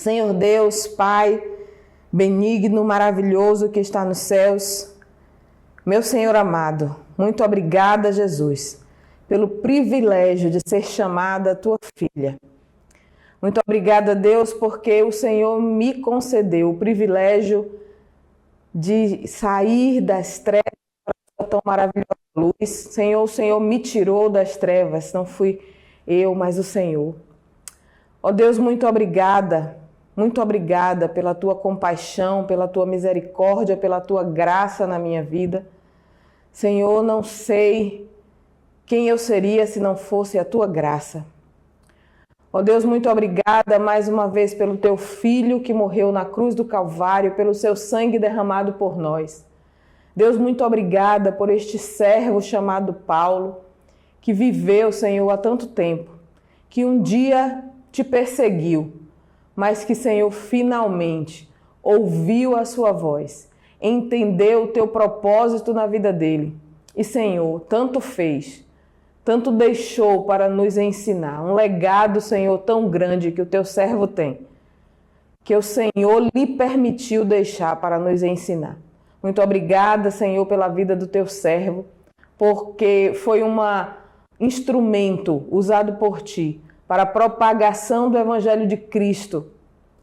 Senhor Deus, Pai, benigno, maravilhoso que está nos céus, meu Senhor amado, muito obrigada, Jesus, pelo privilégio de ser chamada tua filha. Muito obrigada, Deus, porque o Senhor me concedeu o privilégio de sair das trevas para a tua maravilhosa luz. Senhor, o Senhor me tirou das trevas, não fui eu, mas o Senhor. Ó Deus, muito obrigada pela tua compaixão, pela tua misericórdia, pela tua graça na minha vida. Senhor, não sei quem eu seria se não fosse a tua graça. Ó Deus, muito obrigada mais uma vez pelo teu Filho que morreu na cruz do Calvário, pelo seu sangue derramado por nós. Deus, muito obrigada por este servo chamado Paulo, que viveu, Senhor, há tanto tempo, que um dia te perseguiu, mas que, Senhor, finalmente ouviu a sua voz, entendeu o teu propósito na vida dele. E, Senhor, tanto fez, tanto deixou para nos ensinar. Um legado, Senhor, tão grande que o teu servo tem, que o Senhor lhe permitiu deixar para nos ensinar. Muito obrigada, Senhor, pela vida do teu servo, porque foi um instrumento usado por ti para a propagação do Evangelho de Cristo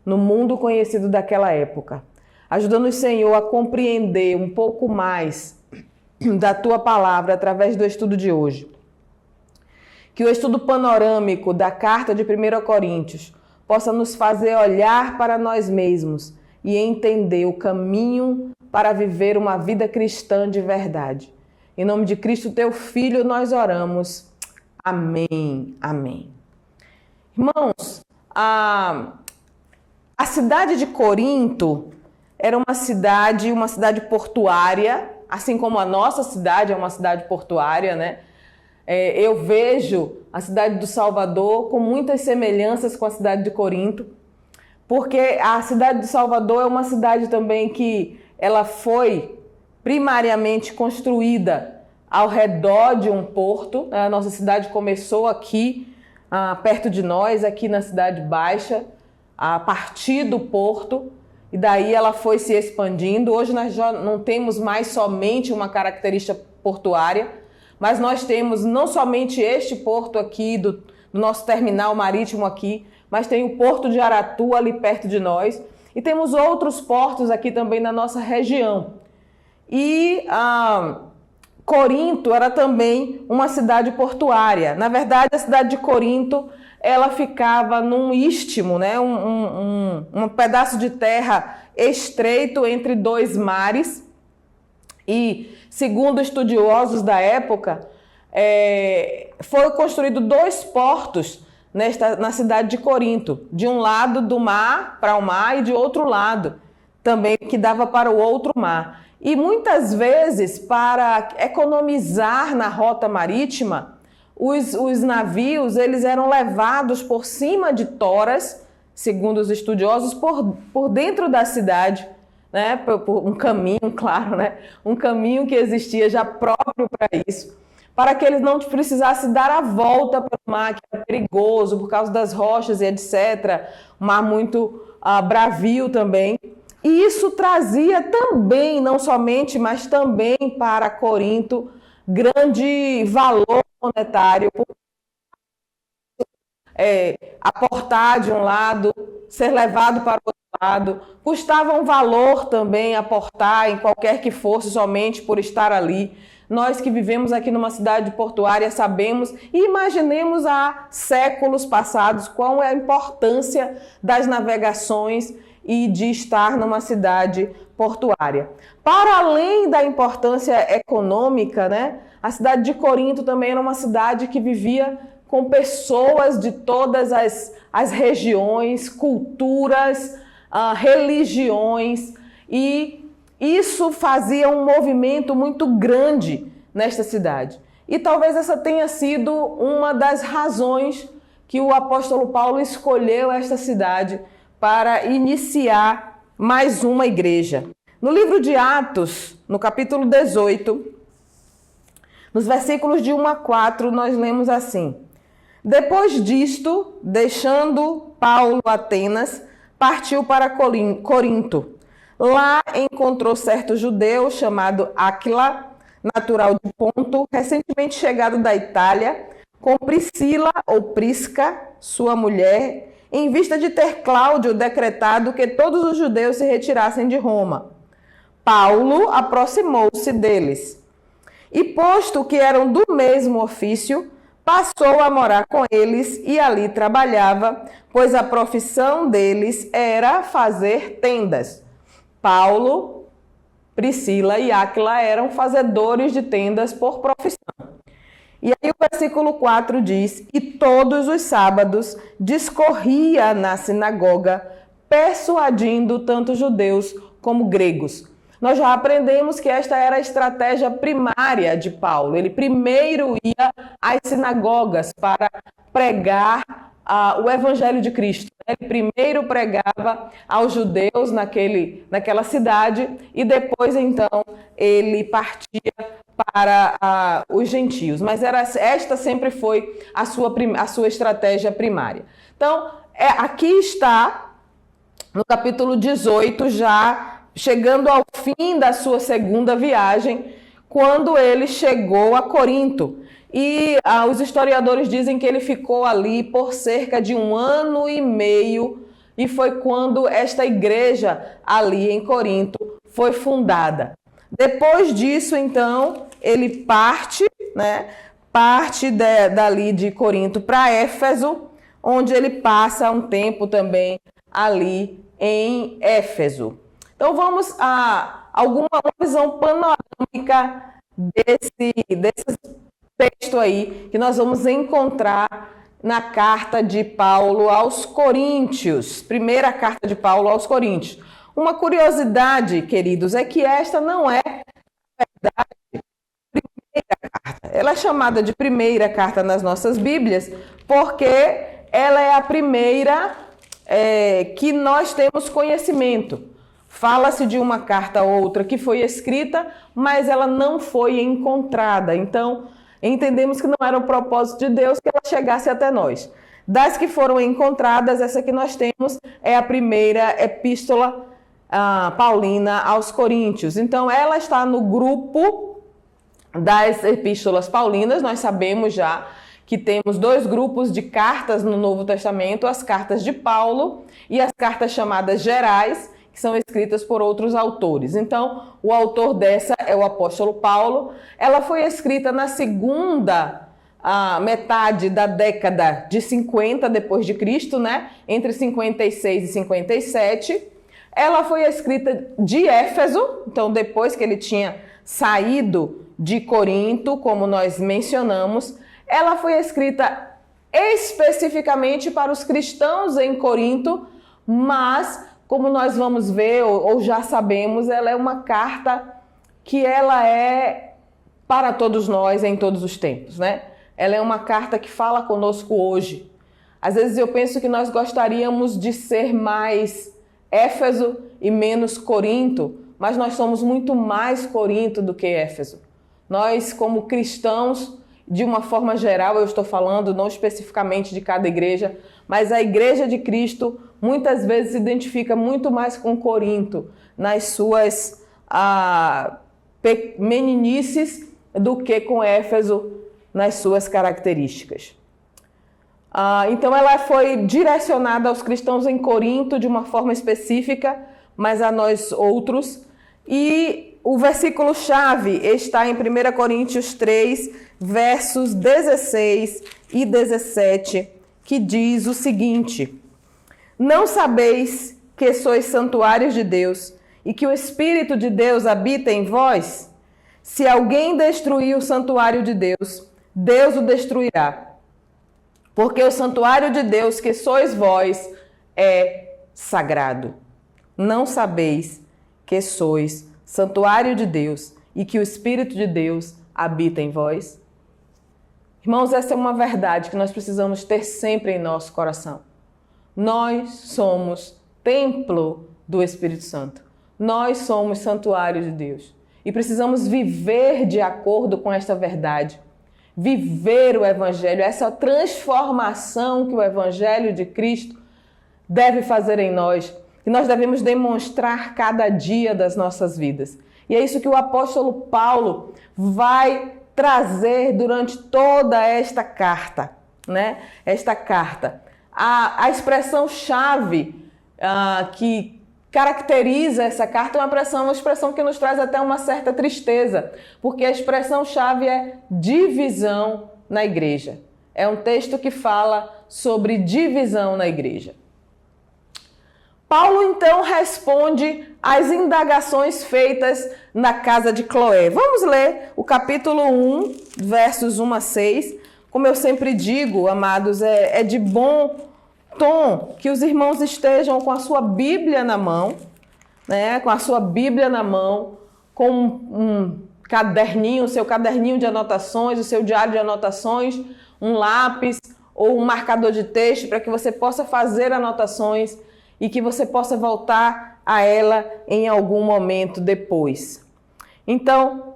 no mundo conhecido daquela época. Ajuda-nos, Senhor, a compreender um pouco mais da tua palavra através do estudo de hoje. Que o estudo panorâmico da carta de 1 Coríntios possa nos fazer olhar para nós mesmos e entender o caminho para viver uma vida cristã de verdade. Em nome de Cristo, teu Filho, nós oramos. Amém. Amém. Irmãos, a cidade de Corinto era uma cidade portuária, assim como a nossa cidade é uma cidade portuária, né? Eu vejo a cidade do Salvador com muitas semelhanças com a cidade de Corinto, porque a cidade do Salvador é uma cidade também que ela foi primariamente construída ao redor de um porto. A nossa cidade começou aqui, perto de nós, aqui na Cidade Baixa, a partir do porto, e daí ela foi se expandindo. Hoje nós já não temos mais somente uma característica portuária, mas nós temos não somente este porto aqui, do nosso terminal marítimo aqui, mas tem o Porto de Aratu ali perto de nós, e temos outros portos aqui também na nossa região. E Corinto era também uma cidade portuária. Na verdade, a cidade de Corinto, ela ficava num istmo, né? um pedaço de terra estreito entre dois mares. E, segundo estudiosos da época, foram construídos dois portos na cidade de Corinto. De um lado do mar para o mar e de outro lado também que dava para o outro mar. E muitas vezes, para economizar na rota marítima, os navios eles eram levados por cima de toras, segundo os estudiosos, por dentro da cidade, né? Por um caminho, claro, né? Um caminho que existia já próprio para isso, para que eles não precisassem dar a volta pelo mar, que era perigoso por causa das rochas e etc. Um mar muito bravio também. E isso trazia também, não somente, mas também para Corinto, grande valor monetário. Aportar de um lado, ser levado para o outro lado. Custava um valor também aportar em qualquer que fosse, somente por estar ali. Nós que vivemos aqui numa cidade portuária sabemos e imaginemos há séculos passados qual é a importância das navegações e de estar numa cidade portuária. Para além da importância econômica, né, a cidade de Corinto também era uma cidade que vivia com pessoas de todas as regiões, culturas, religiões, e isso fazia um movimento muito grande nesta cidade. E talvez essa tenha sido uma das razões que o apóstolo Paulo escolheu esta cidade para iniciar mais uma igreja. No livro de Atos, no capítulo 18, nos versículos de 1 a 4, nós lemos assim: Depois disto, deixando Paulo Atenas, partiu para Corinto. Lá encontrou certo judeu chamado Áquila, natural de Ponto, recentemente chegado da Itália, com Priscila ou Prisca, sua mulher, em vista de ter Cláudio decretado que todos os judeus se retirassem de Roma. Paulo aproximou-se deles e, posto que eram do mesmo ofício, passou a morar com eles e ali trabalhava, pois a profissão deles era fazer tendas. Paulo, Priscila e Áquila eram fazedores de tendas por profissão. E aí o versículo 4 diz: e todos os sábados discorria na sinagoga, persuadindo tanto judeus como gregos. Nós já aprendemos que esta era a estratégia primária de Paulo. Ele primeiro ia às sinagogas para pregar o evangelho de Cristo. Ele primeiro pregava aos judeus naquela cidade e depois, então, ele partia para os gentios. Mas esta sempre foi a sua estratégia primária. Então, aqui está, no capítulo 18, já chegando ao fim da sua segunda viagem, quando ele chegou a Corinto. E os historiadores dizem que ele ficou ali por cerca de 1 ano e meio, e foi quando esta igreja ali em Corinto foi fundada. Depois disso, então, ele parte dali de Corinto para Éfeso, onde ele passa um tempo também ali em Éfeso. Então vamos a uma visão panorâmica desse texto aí que nós vamos encontrar na carta de Paulo aos Coríntios, primeira carta de Paulo aos Coríntios. Uma curiosidade, queridos, é que esta não é, na verdade, a primeira carta. Ela é chamada de primeira carta nas nossas Bíblias porque ela é a primeira que nós temos conhecimento. Fala-se de uma carta ou outra que foi escrita, mas ela não foi encontrada. Então, entendemos que não era o propósito de Deus que ela chegasse até nós. Das que foram encontradas, essa que nós temos é a primeira epístola paulina aos Coríntios. Então, ela está no grupo das epístolas paulinas. Nós sabemos já que temos 2 grupos de cartas no Novo Testamento, as cartas de Paulo e as cartas chamadas gerais, que são escritas por outros autores. Então, o autor dessa é o apóstolo Paulo. Ela foi escrita na segunda metade da década de 50 depois de Cristo, né? Entre 56 e 57. Ela foi escrita de Éfeso, então depois que ele tinha saído de Corinto, como nós mencionamos. Ela foi escrita especificamente para os cristãos em Corinto, mas como nós vamos ver, ou já sabemos, ela é uma carta que ela é para todos nós em todos os tempos, né? Ela é uma carta que fala conosco hoje. Às vezes eu penso que nós gostaríamos de ser mais Éfeso e menos Corinto, mas nós somos muito mais Corinto do que Éfeso. Nós, como cristãos, de uma forma geral, eu estou falando não especificamente de cada igreja, mas a igreja de Cristo muitas vezes se identifica muito mais com Corinto nas suas meninices do que com Éfeso nas suas características. Então ela foi direcionada aos cristãos em Corinto de uma forma específica, mas a nós outros. E o versículo-chave está em 1 Coríntios 3, versos 16 e 17, que diz o seguinte: não sabeis que sois santuários de Deus e que o Espírito de Deus habita em vós? Se alguém destruir o santuário de Deus, Deus o destruirá. Porque o santuário de Deus, que sois vós, é sagrado. Não sabeis que sois santuário de Deus e que o Espírito de Deus habita em vós? Irmãos, essa é uma verdade que nós precisamos ter sempre em nosso coração. Nós somos templo do Espírito Santo. Nós somos santuário de Deus. E precisamos viver de acordo com esta verdade. Viver o Evangelho, essa transformação que o Evangelho de Cristo deve fazer em nós, que nós devemos demonstrar cada dia das nossas vidas. E é isso que o apóstolo Paulo vai trazer durante toda esta carta, né? Esta carta. A expressão-chave que caracteriza essa carta é uma expressão que nos traz até uma certa tristeza, porque a expressão-chave é divisão na igreja. É um texto que fala sobre divisão na igreja. Paulo, então, responde às indagações feitas na casa de Cloé. Vamos ler o capítulo 1, versos 1 a 6. Como eu sempre digo, amados, é de bom tom que os irmãos estejam com a sua Bíblia na mão, né? Com a sua Bíblia na mão, com um caderninho, o seu caderninho de anotações, o seu diário de anotações, um lápis ou um marcador de texto para que você possa fazer anotações e que você possa voltar a ela em algum momento depois. Então,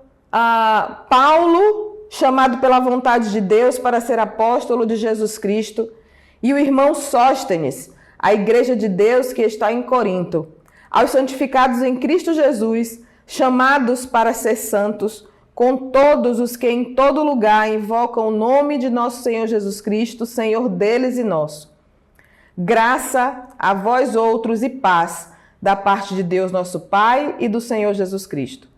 Paulo, chamado pela vontade de Deus para ser apóstolo de Jesus Cristo, e o irmão Sóstenes, a igreja de Deus que está em Corinto, aos santificados em Cristo Jesus, chamados para ser santos, com todos os que em todo lugar invocam o nome de nosso Senhor Jesus Cristo, Senhor deles e nosso. Graça a vós outros e paz da parte de Deus nosso Pai e do Senhor Jesus Cristo.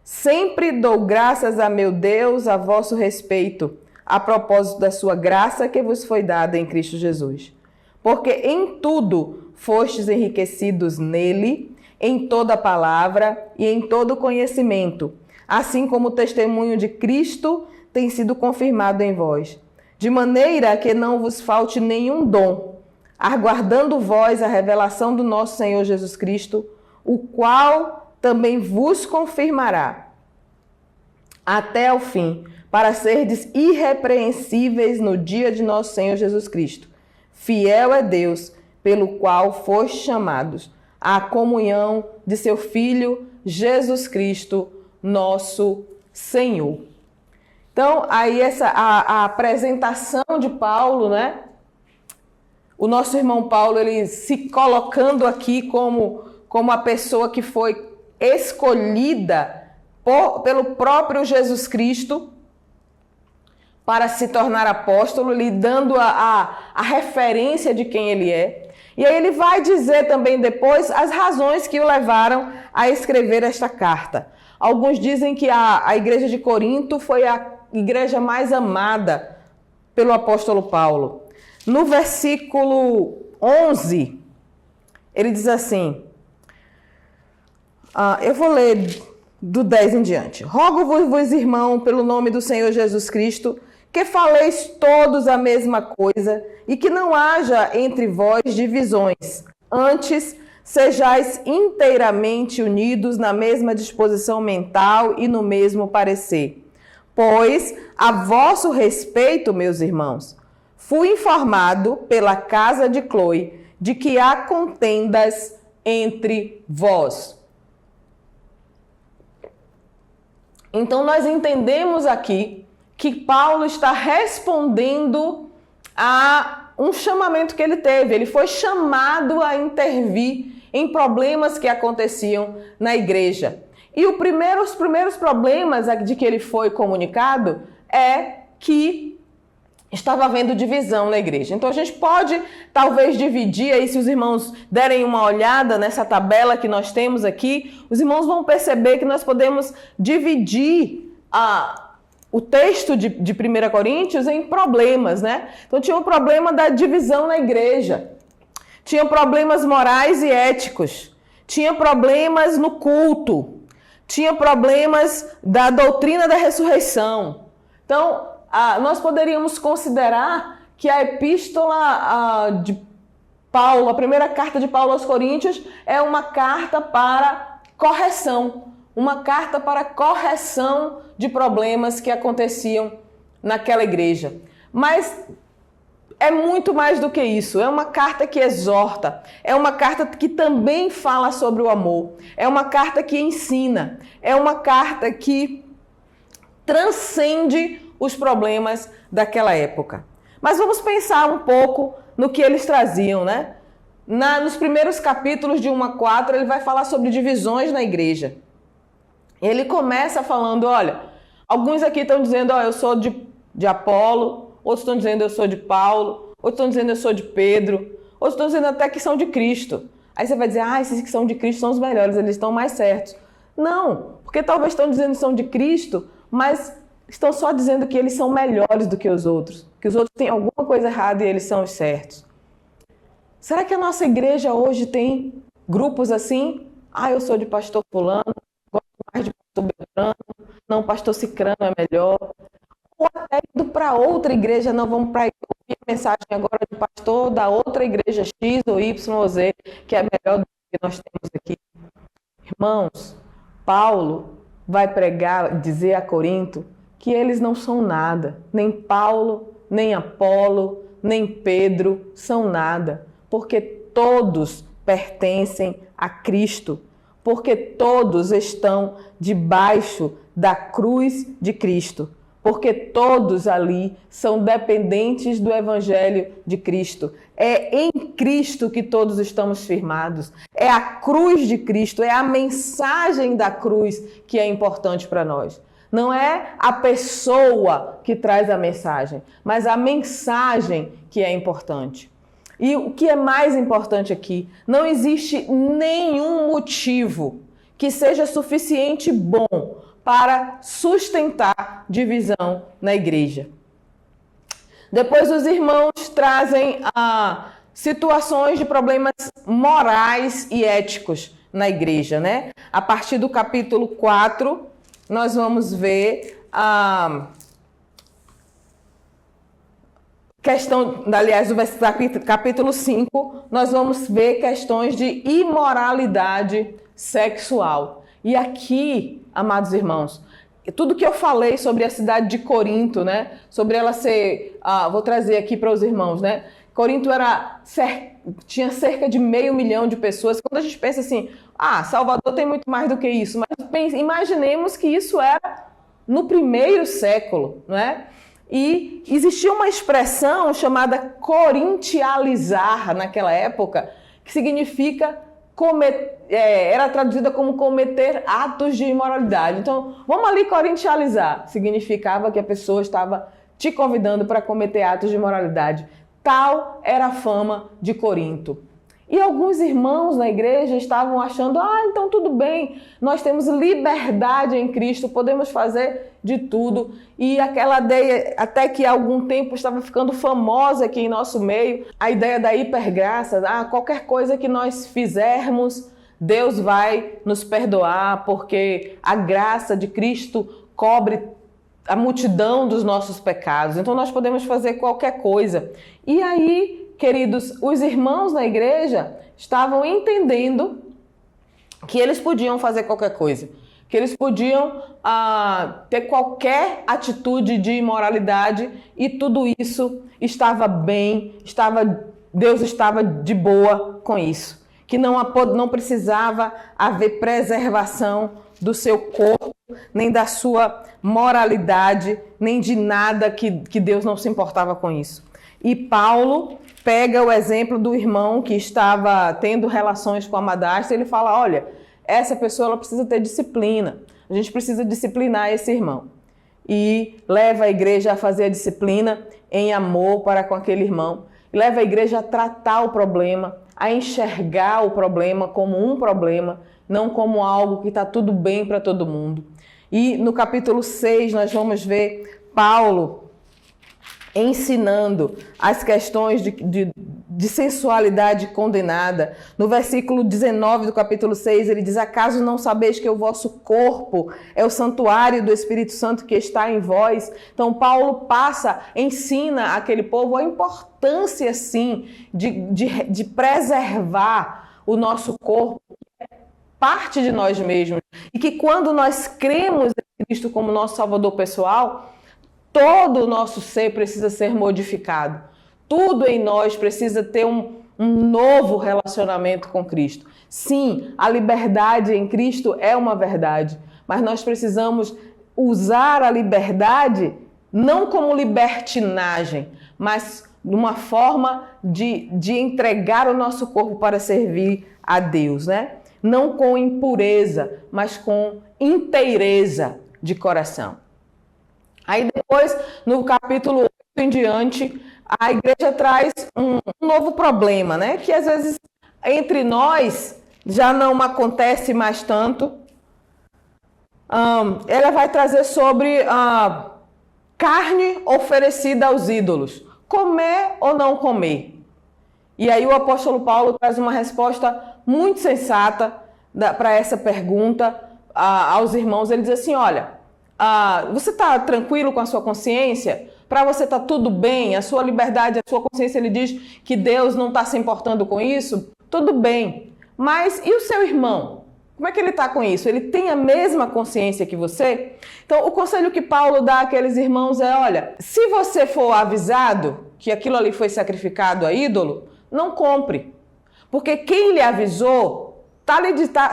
Sempre dou graças a meu Deus a vosso respeito, a propósito da sua graça que vos foi dada em Cristo Jesus. Porque em tudo fostes enriquecidos nele, em toda palavra e em todo conhecimento, assim como o testemunho de Cristo tem sido confirmado em vós, de maneira que não vos falte nenhum dom, aguardando vós a revelação do nosso Senhor Jesus Cristo, o qual também vos confirmará até o fim, para serdes irrepreensíveis no dia de nosso Senhor Jesus Cristo. Fiel é Deus, pelo qual fostes chamados à comunhão de seu Filho, Jesus Cristo, nosso Senhor. Então, aí a apresentação de Paulo, né? O nosso irmão Paulo, ele se colocando aqui como a pessoa que foi escolhida pelo próprio Jesus Cristo para se tornar apóstolo, lhe dando a referência de quem ele é. E aí ele vai dizer também depois as razões que o levaram a escrever esta carta. Alguns dizem que a igreja de Corinto foi a igreja mais amada pelo apóstolo Paulo. No versículo 11, ele diz assim, eu vou ler do 10 em diante. Rogo-vos, irmão, pelo nome do Senhor Jesus Cristo, que faleis todos a mesma coisa e que não haja entre vós divisões. Antes, sejais inteiramente unidos na mesma disposição mental e no mesmo parecer. Pois, a vosso respeito, meus irmãos, fui informado pela casa de Cloé de que há contendas entre vós. Então, nós entendemos aqui que Paulo está respondendo a um chamamento que ele teve. Ele foi chamado a intervir em problemas que aconteciam na igreja. E os primeiros problemas de que ele foi comunicado é que estava havendo divisão na igreja. Então a gente pode talvez dividir aí, se os irmãos derem uma olhada nessa tabela que nós temos aqui, os irmãos vão perceber que nós podemos dividir o texto de 1 Coríntios em problemas, né? Então tinha o problema da divisão na igreja, tinha problemas morais e éticos, tinha problemas no culto, tinha problemas da doutrina da ressurreição. Então, nós poderíamos considerar que a epístola de Paulo, a primeira carta de Paulo aos Coríntios, é uma carta para correção, uma carta para correção de problemas que aconteciam naquela igreja. Mas é muito mais do que isso, é uma carta que exorta, é uma carta que também fala sobre o amor, é uma carta que ensina, é uma carta que transcende os problemas daquela época. Mas vamos pensar um pouco no que eles traziam, né? Nos primeiros capítulos de 1 a 4, ele vai falar sobre divisões na igreja. Ele começa falando, olha, alguns aqui estão dizendo, eu sou de Apolo, outros estão dizendo eu sou de Paulo, outros estão dizendo eu sou de Pedro, outros estão dizendo até que são de Cristo. Aí você vai dizer, esses que são de Cristo são os melhores, eles estão mais certos. Não, porque talvez estão dizendo que são de Cristo, mas estão só dizendo que eles são melhores do que os outros têm alguma coisa errada e eles são os certos. Será que a nossa igreja hoje tem grupos assim? Eu sou de pastor fulano, gosto mais de pastor Beltrano, não, pastor Cicrano é melhor. Ou até indo para outra igreja, não, vamos para ouvir a mensagem agora do pastor da outra igreja X ou Y ou Z, que é melhor do que nós temos aqui. Irmãos, Paulo vai pregar, dizer a Corinto, que eles não são nada. Nem Paulo, nem Apolo, nem Pedro são nada. Porque todos pertencem a Cristo. Porque todos estão debaixo da cruz de Cristo. Porque todos ali são dependentes do Evangelho de Cristo. É em Cristo que todos estamos firmados. É a cruz de Cristo, é a mensagem da cruz que é importante para nós. Não é a pessoa que traz a mensagem, mas a mensagem que é importante. E o que é mais importante aqui, não existe nenhum motivo que seja suficiente bom para sustentar divisão na igreja. Depois os irmãos trazem situações de problemas morais e éticos na igreja, né? A partir do capítulo 4, nós vamos ver a questão, aliás, do capítulo 5, nós vamos ver questões de imoralidade sexual. E aqui, amados irmãos, tudo que eu falei sobre a cidade de Corinto, né? Sobre ela ser, vou trazer aqui para os irmãos, né? Corinto tinha cerca de 500 mil de pessoas. Quando a gente pensa assim, Salvador tem muito mais do que isso, mas imaginemos que isso era no primeiro século, né? E existia uma expressão chamada corintializar naquela época, que significa era traduzida como cometer atos de imoralidade. Então, vamos ali corintializar. Significava que a pessoa estava te convidando para cometer atos de imoralidade. Tal era a fama de Corinto. E alguns irmãos na igreja estavam achando, então tudo bem, nós temos liberdade em Cristo, podemos fazer de tudo. E aquela ideia, até que há algum tempo estava ficando famosa aqui em nosso meio, a ideia da hipergraça, qualquer coisa que nós fizermos, Deus vai nos perdoar, porque a graça de Cristo cobre a multidão dos nossos pecados. Então nós podemos fazer qualquer coisa. E aí, queridos, os irmãos na igreja estavam entendendo que eles podiam fazer qualquer coisa, que eles podiam ter qualquer atitude de imoralidade e tudo isso estava bem, Deus estava de boa com isso, que não precisava haver preservação do seu corpo, nem da sua moralidade, nem de nada que Deus não se importava com isso. E Paulo pega o exemplo do irmão que estava tendo relações com a madrasta, ele fala, olha, essa pessoa ela precisa ter disciplina, a gente precisa disciplinar esse irmão. E leva a igreja a fazer a disciplina em amor para com aquele irmão, e leva a igreja a tratar o problema, a enxergar o problema como um problema, não como algo que está tudo bem para todo mundo. E no capítulo 6 nós vamos ver Paulo ensinando as questões de sensualidade condenada. No versículo 19 do capítulo 6, ele diz, acaso não sabeis que o vosso corpo é o santuário do Espírito Santo que está em vós? Então Paulo ensina aquele povo a importância, sim, de preservar o nosso corpo, que é parte de nós mesmos. E que quando nós cremos em Cristo como nosso Salvador pessoal, todo o nosso ser precisa ser modificado. Tudo em nós precisa ter um novo relacionamento com Cristo. Sim, a liberdade em Cristo é uma verdade, mas nós precisamos usar a liberdade não como libertinagem, mas numa forma de entregar o nosso corpo para servir a Deus, né? Não com impureza, mas com inteireza de coração. Aí depois, no capítulo 8 em diante, a igreja traz um novo problema, né? Que às vezes entre nós já não acontece mais tanto. Ela vai trazer sobre a carne oferecida aos ídolos. Comer ou não comer? E aí o apóstolo Paulo traz uma resposta muito sensata para essa pergunta aos irmãos. Ele diz assim, olha, você está tranquilo com a sua consciência? Para você está tudo bem? A sua liberdade, a sua consciência, ele diz que Deus não está se importando com isso? Tudo bem. Mas e o seu irmão? Como é que ele está com isso? Ele tem a mesma consciência que você? Então, o conselho que Paulo dá àqueles irmãos é, olha, se você for avisado que aquilo ali foi sacrificado a ídolo, não compre. Porque quem lhe avisou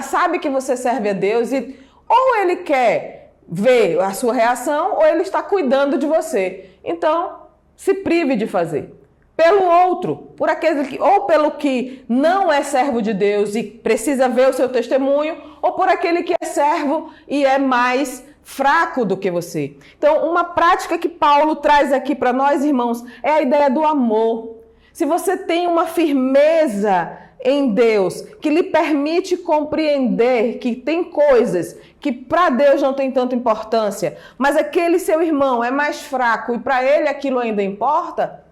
sabe que você serve a Deus e ou ele quer ver a sua reação ou ele está cuidando de você. Então, se prive de fazer. Pelo outro, por aquele que, ou pelo que não é servo de Deus e precisa ver o seu testemunho, ou por aquele que é servo e é mais fraco do que você. Então, uma prática que Paulo traz aqui para nós, irmãos, é a ideia do amor. Se você tem uma firmeza em Deus que lhe permite compreender que tem coisas que para Deus não tem tanta importância, mas aquele seu irmão é mais fraco e para ele aquilo ainda importa,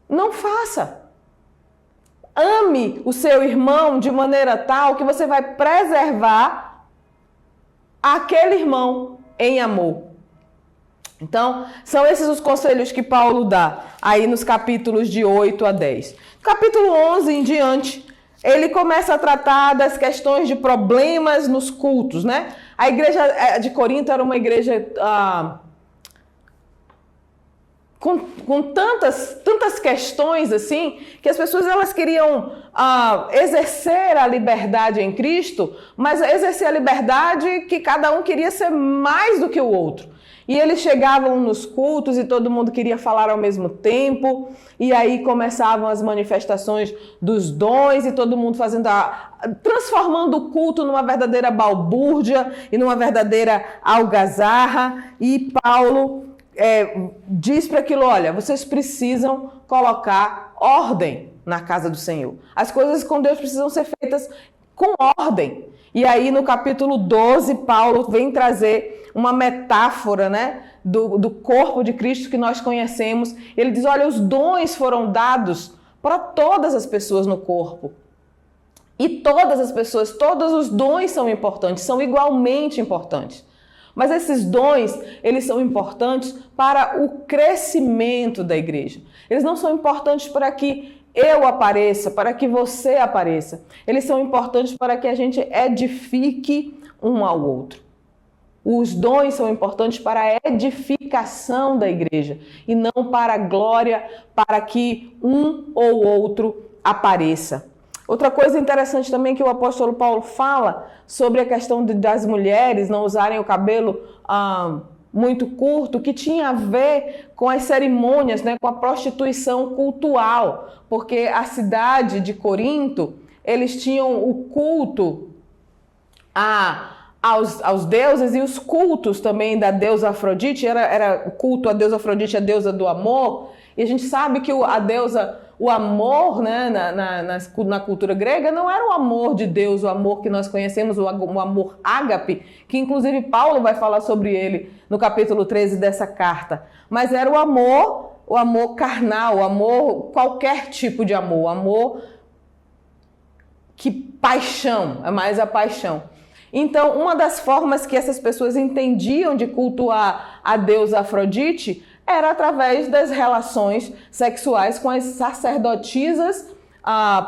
não faça. Ame o seu irmão de maneira tal que você vai preservar aquele irmão em amor. Então, são esses os conselhos que Paulo dá aí nos capítulos de 8 a 10. Capítulo 11 em diante, ele começa a tratar das questões de problemas nos cultos, né? A igreja de Corinto era uma igreja com tantas questões assim, que as pessoas elas queriam exercer a liberdade em Cristo, mas exercer a liberdade que cada um queria ser mais do que o outro. E eles chegavam nos cultos e todo mundo queria falar ao mesmo tempo, e aí começavam as manifestações dos dons e todo mundo transformando o culto numa verdadeira balbúrdia e numa verdadeira algazarra. E Paulo diz para aquilo, olha, vocês precisam colocar ordem na casa do Senhor. As coisas com Deus precisam ser feitas com ordem. E aí no capítulo 12, Paulo vem trazer uma metáfora, né, do corpo de Cristo que nós conhecemos. Ele diz, olha, os dons foram dados para todas as pessoas no corpo. E todas as pessoas, todos os dons são importantes, são igualmente importantes. Mas esses dons, eles são importantes para o crescimento da igreja. Eles não são importantes para que eu apareça, para que você apareça. Eles são importantes para que a gente edifique um ao outro. Os dons são importantes para a edificação da igreja e não para a glória, para que um ou outro apareça. Outra coisa interessante também que o apóstolo Paulo fala sobre a questão das mulheres não usarem o cabelo muito curto, que tinha a ver com as cerimônias, né, com a prostituição cultual, porque a cidade de Corinto, eles tinham o culto aos deuses e os cultos também da deusa Afrodite, era o culto à deusa Afrodite, a deusa do amor, e a gente sabe que o amor, né, na cultura grega não era o amor de Deus, o amor que nós conhecemos, o amor ágape, que inclusive Paulo vai falar sobre ele no capítulo 13 dessa carta, mas era o amor carnal, o amor, qualquer tipo de amor, o amor paixão, é mais a paixão. Então, uma das formas que essas pessoas entendiam de cultuar a deusa Afrodite era através das relações sexuais com as sacerdotisas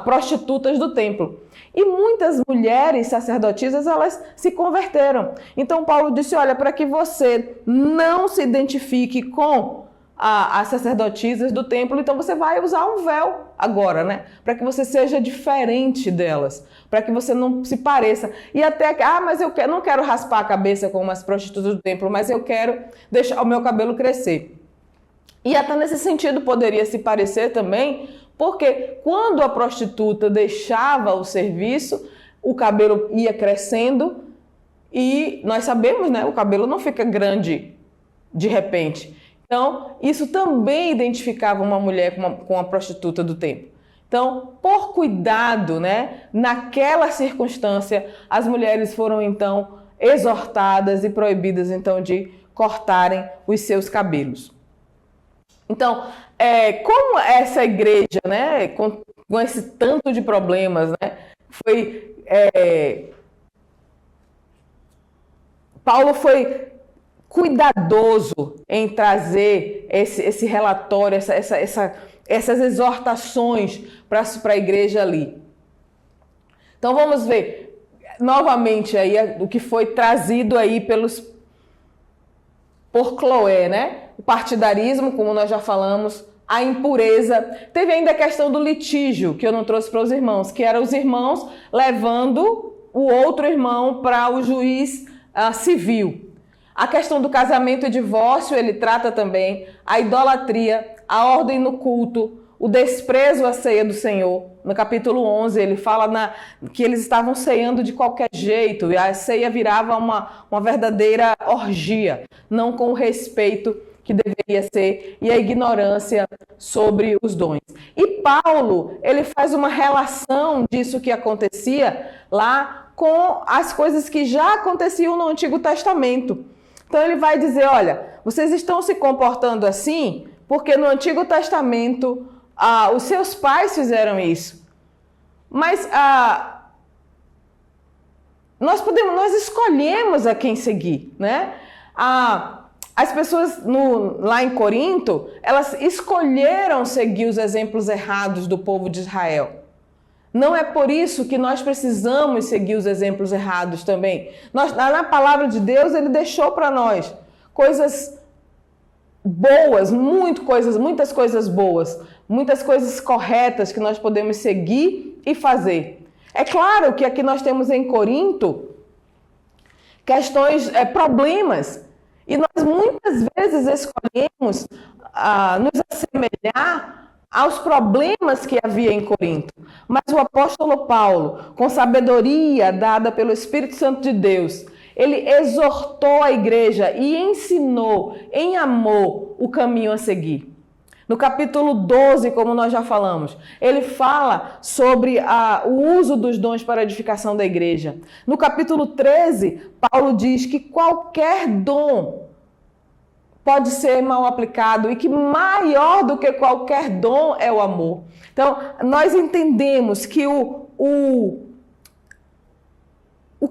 prostitutas do templo. E muitas mulheres sacerdotisas, elas se converteram. Então, Paulo disse, olha, para que você não se identifique com as sacerdotisas do templo, então você vai usar um véu agora, né? Para que você seja diferente delas, para que você não se pareça. E até, mas eu não quero raspar a cabeça como as prostitutas do templo, mas eu quero deixar o meu cabelo crescer. E até nesse sentido poderia se parecer também, porque quando a prostituta deixava o serviço, o cabelo ia crescendo e nós sabemos, né, o cabelo não fica grande de repente. Então, isso também identificava uma mulher com a prostituta do tempo. Então, por cuidado, né, naquela circunstância, as mulheres foram então exortadas e proibidas então de cortarem os seus cabelos. Então, como essa igreja, né, com esse tanto de problemas, né, Paulo foi cuidadoso em trazer esse relatório, essas exortações para a igreja ali. Então vamos ver novamente aí o que foi trazido aí por Cloé, né? O partidarismo, como nós já falamos, a impureza. Teve ainda a questão do litígio, que eu não trouxe para os irmãos, que eram os irmãos levando o outro irmão para o juiz civil. A questão do casamento e divórcio, ele trata também a idolatria, a ordem no culto, o desprezo à ceia do Senhor. No capítulo 11, ele fala que eles estavam ceando de qualquer jeito, e a ceia virava uma verdadeira orgia, não com o respeito que deveria ser, e a ignorância sobre os dons. E Paulo, ele faz uma relação disso que acontecia lá com as coisas que já aconteciam no Antigo Testamento. Então ele vai dizer, olha, vocês estão se comportando assim porque no Antigo Testamento os seus pais fizeram isso. Mas nós escolhemos a quem seguir, né? As pessoas lá em Corinto, elas escolheram seguir os exemplos errados do povo de Israel. Não é por isso que nós precisamos seguir os exemplos errados também. Na palavra de Deus, ele deixou para nós coisas boas, muitas coisas boas, muitas coisas corretas que nós podemos seguir e fazer. É claro que aqui nós temos em Corinto questões, problemas, e nós muitas vezes escolhemos nos assemelhar aos problemas que havia em Corinto. Mas o apóstolo Paulo, com sabedoria dada pelo Espírito Santo de Deus, ele exortou a igreja e ensinou em amor o caminho a seguir. No capítulo 12, como nós já falamos, ele fala sobre o uso dos dons para a edificação da igreja. No capítulo 13, Paulo diz que qualquer dom pode ser mal aplicado e que maior do que qualquer dom é o amor. Então, nós entendemos que o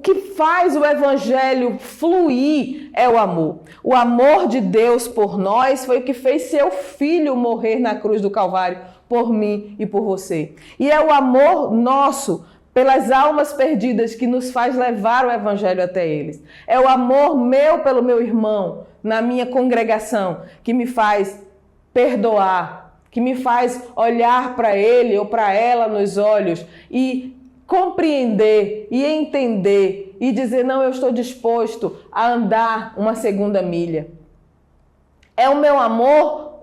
que faz o evangelho fluir é o amor. O amor de Deus por nós foi o que fez seu filho morrer na cruz do Calvário por mim e por você. E é o amor nosso pelas almas perdidas que nos faz levar o evangelho até eles. É o amor meu pelo meu irmão na minha congregação que me faz perdoar, que me faz olhar para ele ou para ela nos olhos e compreender e entender e dizer, não, eu estou disposto a andar uma segunda milha. É o meu amor,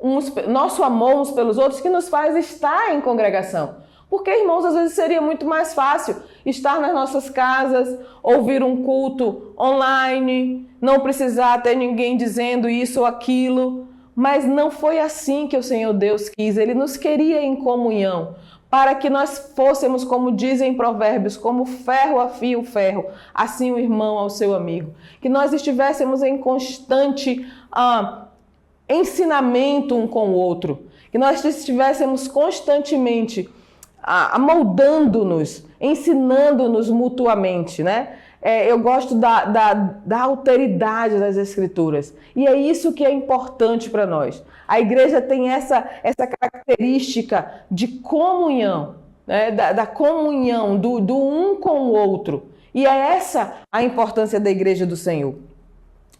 nosso amor uns pelos outros que nos faz estar em congregação. Porque, irmãos, às vezes seria muito mais fácil estar nas nossas casas, ouvir um culto online, não precisar ter ninguém dizendo isso ou aquilo. Mas não foi assim que o Senhor Deus quis. Ele nos queria em comunhão, para que nós fôssemos, como dizem Provérbios, como ferro afia o ferro, assim o irmão ao seu amigo. Que nós estivéssemos em constante ensinamento um com o outro. Que nós estivéssemos constantemente amoldando-nos, ensinando-nos mutuamente, né? Eu gosto da alteridade das Escrituras. E é isso que é importante para nós. A igreja tem essa característica de comunhão, né? da comunhão do um com o outro. E é essa a importância da igreja do Senhor.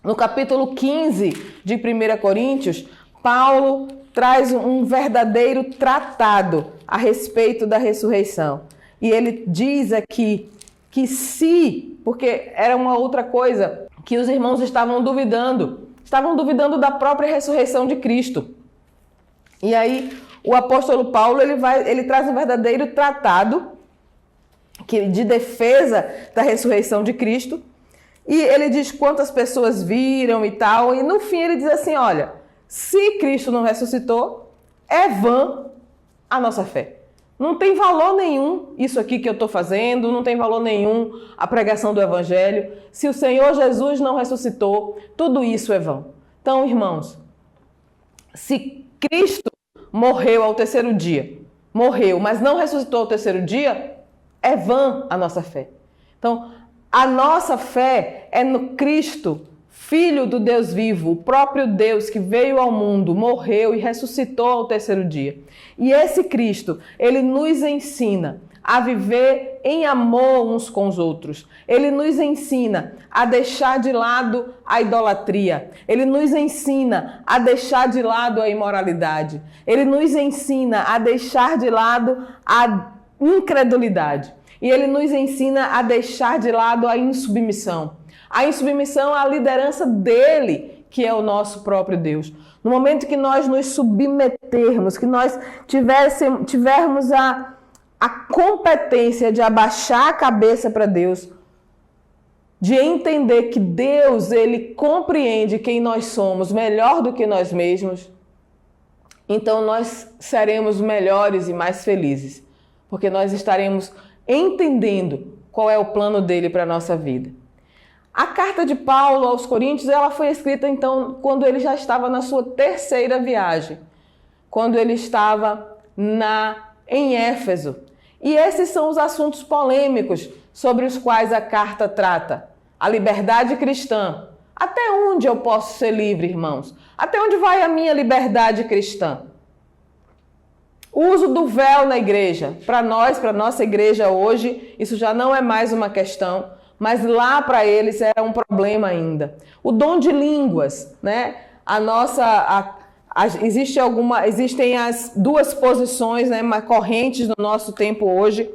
No capítulo 15 de 1 Coríntios, Paulo traz um verdadeiro tratado a respeito da ressurreição. E ele diz aqui que porque era uma outra coisa que os irmãos estavam duvidando da própria ressurreição de Cristo. E aí o apóstolo Paulo ele traz um verdadeiro tratado de defesa da ressurreição de Cristo. E ele diz quantas pessoas viram e tal. E no fim ele diz assim, olha, se Cristo não ressuscitou, é vã a nossa fé. Não tem valor nenhum isso aqui que eu estou fazendo, não tem valor nenhum a pregação do Evangelho. Se o Senhor Jesus não ressuscitou, tudo isso é vão. Então, irmãos, se Cristo morreu ao terceiro dia, morreu, mas não ressuscitou ao terceiro dia, é vã a nossa fé. Então, a nossa fé é no Cristo, Filho do Deus vivo, o próprio Deus que veio ao mundo, morreu e ressuscitou ao terceiro dia. E esse Cristo, ele nos ensina a viver em amor uns com os outros. Ele nos ensina a deixar de lado a idolatria. Ele nos ensina a deixar de lado a imoralidade. Ele nos ensina a deixar de lado a incredulidade. E ele nos ensina a deixar de lado a insubmissão. A insubmissão à liderança dele, que é o nosso próprio Deus. No momento que nós nos submetermos, que nós tivermos a competência de abaixar a cabeça para Deus, de entender que Deus, ele compreende quem nós somos melhor do que nós mesmos, então nós seremos melhores e mais felizes, porque nós estaremos entendendo qual é o plano dele para a nossa vida. A carta de Paulo aos Coríntios, ela foi escrita então quando ele já estava na sua terceira viagem, quando ele estava em Éfeso. E esses são os assuntos polêmicos sobre os quais a carta trata. A liberdade cristã. Até onde eu posso ser livre, irmãos? Até onde vai a minha liberdade cristã? O uso do véu na igreja. Para nós, para nossa igreja hoje, isso já não é mais uma questão, mas lá para eles era um problema ainda. O dom de línguas, né? Existem as duas posições, né, correntes no nosso tempo hoje,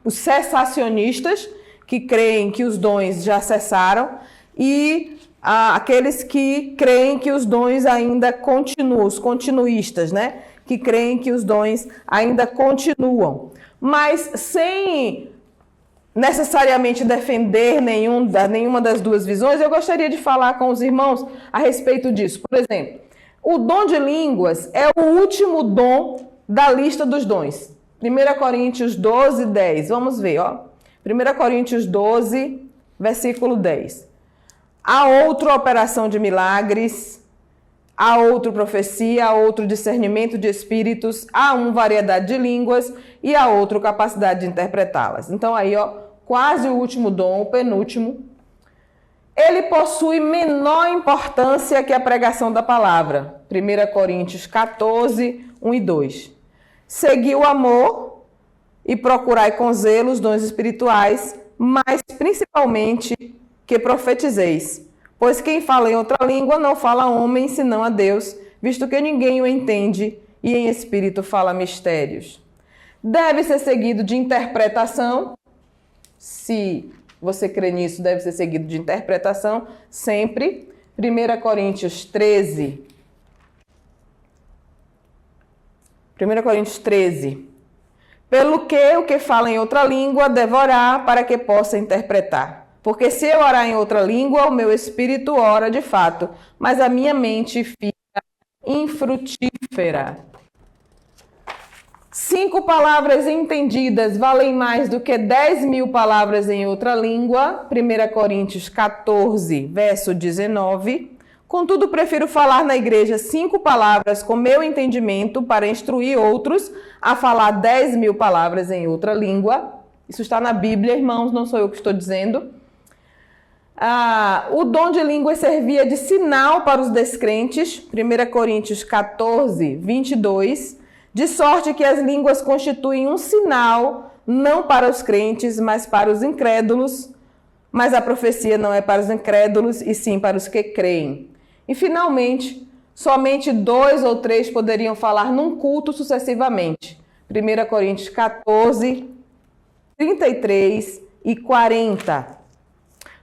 os cessacionistas, que creem que os dons já cessaram, e aqueles que creem que os dons ainda continuam, os continuistas, né, que creem que os dons ainda continuam. Mas sem necessariamente defender nenhuma das duas visões, eu gostaria de falar com os irmãos a respeito disso. Por exemplo, o dom de línguas é o último dom da lista dos dons. 1 Coríntios 12, 10. Vamos ver, ó. 1 Coríntios 12, versículo 10. Há outra operação de milagres, há outra profecia, há outro discernimento de espíritos, há uma variedade de línguas e há outra capacidade de interpretá-las. Então aí, ó, quase o último dom, o penúltimo, ele possui menor importância que a pregação da palavra. 1 Coríntios 14, 1 e 2. Segui o amor e procurai com zelo os dons espirituais, mas principalmente que profetizeis. Pois quem fala em outra língua não fala a homem, senão a Deus, visto que ninguém o entende e em espírito fala mistérios. Deve ser seguido de interpretação. Se você crê nisso, deve ser seguido de interpretação, sempre. 1 Coríntios 13. 1 Coríntios 13. Pelo que o que fala em outra língua deve orar para que possa interpretar. Porque se eu orar em outra língua, o meu espírito ora de fato, mas a minha mente fica infrutífera. 5 palavras entendidas valem mais do que 10.000 palavras em outra língua. 1 Coríntios 14, verso 19. Contudo, prefiro falar na igreja 5 palavras com meu entendimento para instruir outros a falar 10.000 palavras em outra língua. Isso está na Bíblia, irmãos, não sou eu que estou dizendo. O dom de língua servia de sinal para os descrentes. 1 Coríntios 14, 22. De sorte que as línguas constituem um sinal, não para os crentes, mas para os incrédulos. Mas a profecia não é para os incrédulos, e sim para os que creem. E, finalmente, somente 2 ou 3 poderiam falar num culto sucessivamente. 1 Coríntios 14, 33 e 40.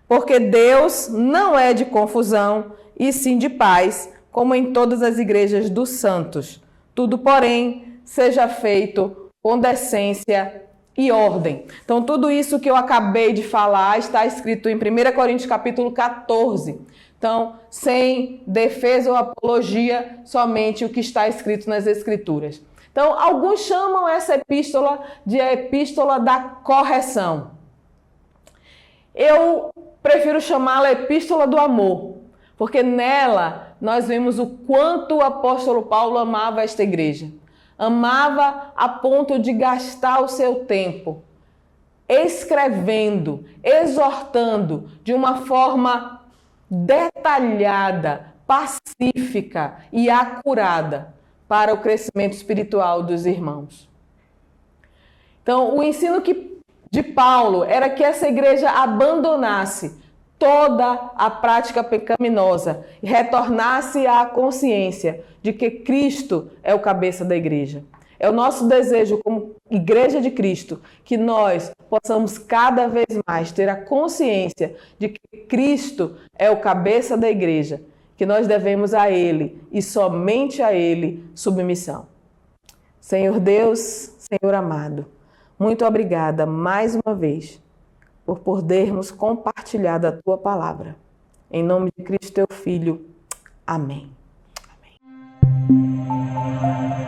Porque Deus não é de confusão, e sim de paz, como em todas as igrejas dos santos. Tudo, porém, seja feito com decência e ordem. Então, tudo isso que eu acabei de falar está escrito em 1 Coríntios capítulo 14. Então, sem defesa ou apologia, somente o que está escrito nas Escrituras. Então, alguns chamam essa epístola de a epístola da correção. Eu prefiro chamá-la epístola do amor, porque nela nós vemos o quanto o apóstolo Paulo amava esta igreja. Amava a ponto de gastar o seu tempo escrevendo, exortando de uma forma detalhada, pacífica e acurada para o crescimento espiritual dos irmãos. Então, o ensino de Paulo era que essa igreja abandonasse toda a prática pecaminosa e retornasse à consciência de que Cristo é o cabeça da igreja. É o nosso desejo como igreja de Cristo que nós possamos cada vez mais ter a consciência de que Cristo é o cabeça da igreja, que nós devemos a Ele e somente a Ele submissão. Senhor Deus, Senhor amado, muito obrigada mais uma vez por podermos compartilhar da Tua palavra. Em nome de Cristo, Teu Filho. Amém. Amém.